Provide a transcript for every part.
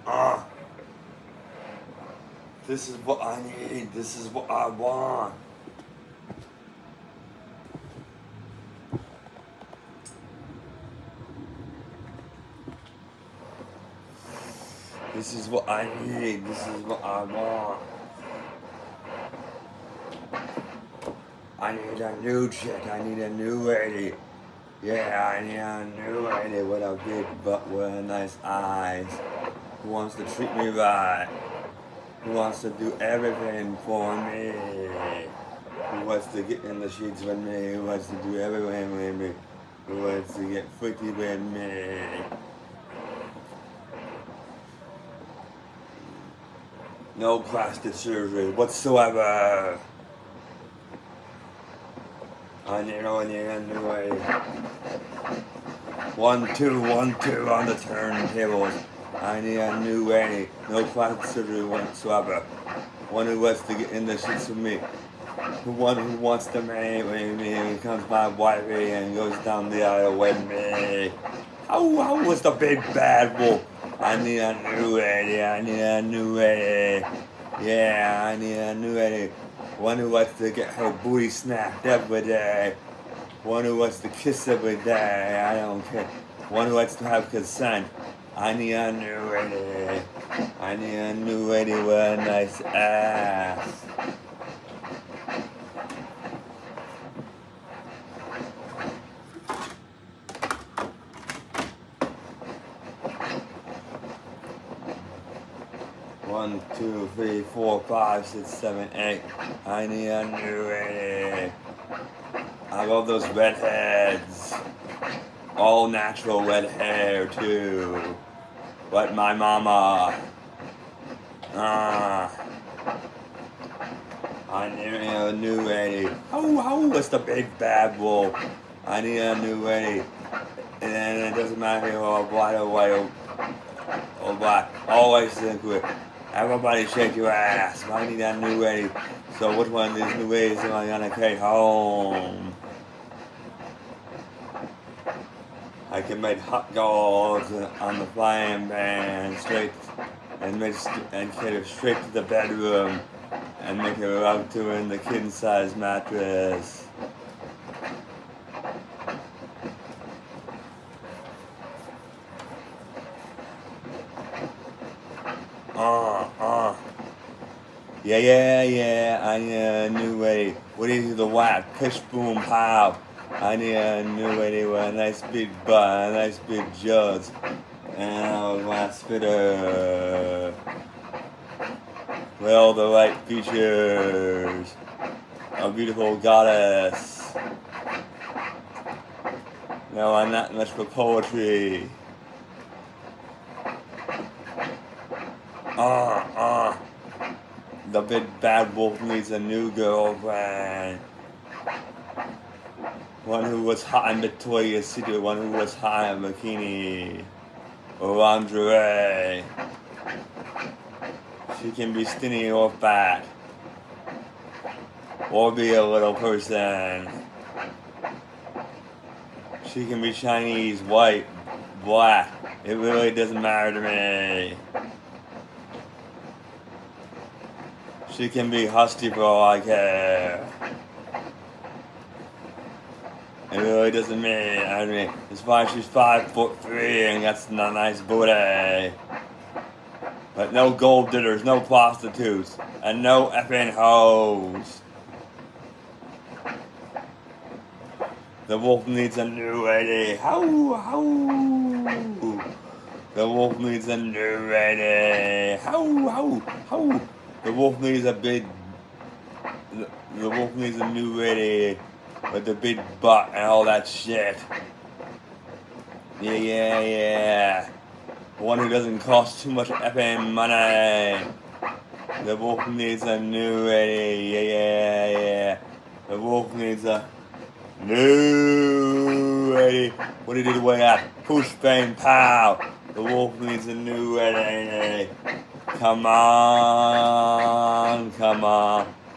uh. This is what I need. This is what I want. This is what I need. This is what I want. I need a new chick. I need a new lady. Yeah, I need a new lady with a big butt with nice eyes. Who wants to treat me right. Who wants to do everything for me. Who wants to get in the sheets with me. Who wants to do everything with me. Who wants to get freaky with me. No plastic surgery whatsoever. I need a new way. 1, 2, 1, 2 on the turntables. I need a new way. No plastic surgery whatsoever. One who wants to get in the sheets with me. One who wants to marry me and becomes my wifey and goes down the aisle with me. How was the big bad wolf? I need a new lady. I need a new lady. Yeah, I need a new lady. One who wants to get her booty snapped every day. One who wants to kiss every day. I don't care. One who wants to have consent. I need a new lady. I need a new lady with a nice ass. One, 2, 3, 4, 5, 6, 7, 8. I need a new lady. I love those redheads. All natural red hair too. Like my mama. I need a new lady. How was the big bad wolf? I need a new lady. And it doesn't matter if you're black or white or black. Always think with everybody shake your ass. I need a new lady. So which one of these new ladies am I gonna take home? I can make hot dogs on the frying pan straight and get her straight to the bedroom and make her love to her in the king-size mattress. Yeah, I need a new lady. What is the whack? Pish boom pow. I need a new lady with a nice big butt, a nice big jugs, and a glass fitter. With all the right features. A beautiful goddess. No, I'm not much for poetry. The big bad wolf needs a new girlfriend. One who was hot in Victoria's Secret, one who was hot in bikini or lingerie. She can be skinny or fat, or be a little person. She can be Chinese, white, black. It really doesn't matter to me. She can be husky for all I care. It really doesn't mean, as far as she's 5'3" and got a nice booty. But no gold diggers, no prostitutes, and no effing hoes. The wolf needs a new lady. How? The wolf needs a new lady. How? The wolf needs a big. The wolf needs a new lady with the big butt and all that shit. Yeah. One who doesn't cost too much effing money. The wolf needs a new lady. Yeah. The wolf needs a new lady. What did he do the way out? Push bang pow. The wolf needs a new lady. Come on.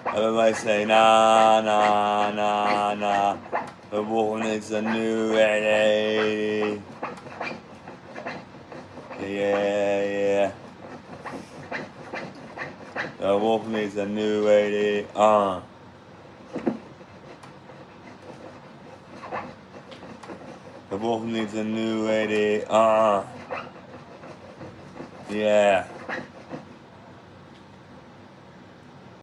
Everybody say nah. The wolf needs a new lady. Yeah. The wolf needs a new lady. The wolf needs a new lady. Yeah.